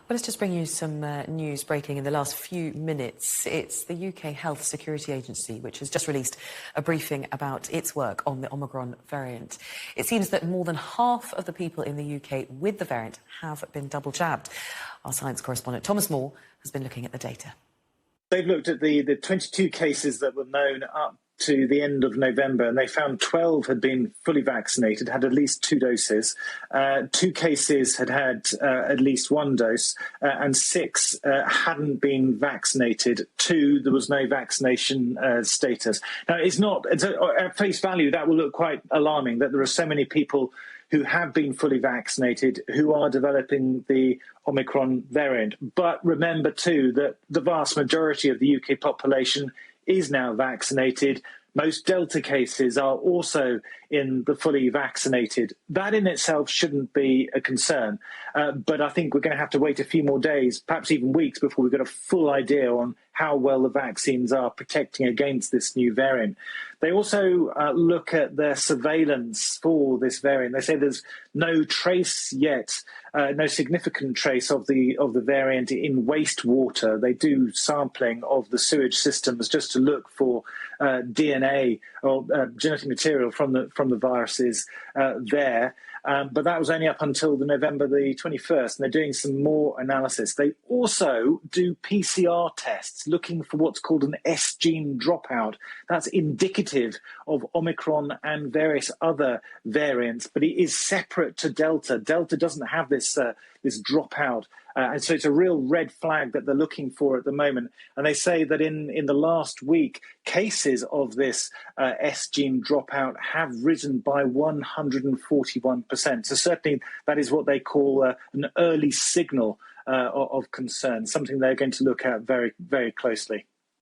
Well, let's just bring you some news breaking in the last few minutes. It's the UK Health Security Agency, which has just released a briefing about its work on the Omicron variant. It seems that more than half of the people in the UK with the variant have been double jabbed. Our science correspondent Thomas Moore has been looking at the data. They've looked at the 22 cases that were known up to the end of November, and they found 12 had been fully vaccinated, had at least 2 doses. 2 cases had at least 1 dose, and 6 hadn't been vaccinated. 2, there was no vaccination status. Now, at face value, that will look quite alarming that there are so many people who have been fully vaccinated who are developing the Omicron variant. But remember, too, that the vast majority of the UK population is now vaccinated. Most Delta cases are also in the fully vaccinated. That in itself shouldn't be a concern. But I think we're going to have to wait a few more days, perhaps even weeks, before we get a full idea on how well the vaccines are protecting against this new variant. They also look at their surveillance for this variant. They say there's no trace yet, no significant trace of the variant in wastewater. They do sampling of the sewage systems just to look for DNA or genetic material from the viruses there. But that was only up until November the 21st, and they're doing some more analysis. They also do PCR tests looking for what's called an S gene dropout. That's indicative of Omicron and various other variants, but it is separate to Delta. Delta doesn't have this dropout. And so it's a real red flag that they're looking for at the moment. And they say that in the last week, cases of this S gene dropout have risen by 141%. So certainly that is what they call an early signal of concern, something they're going to look at very, very closely.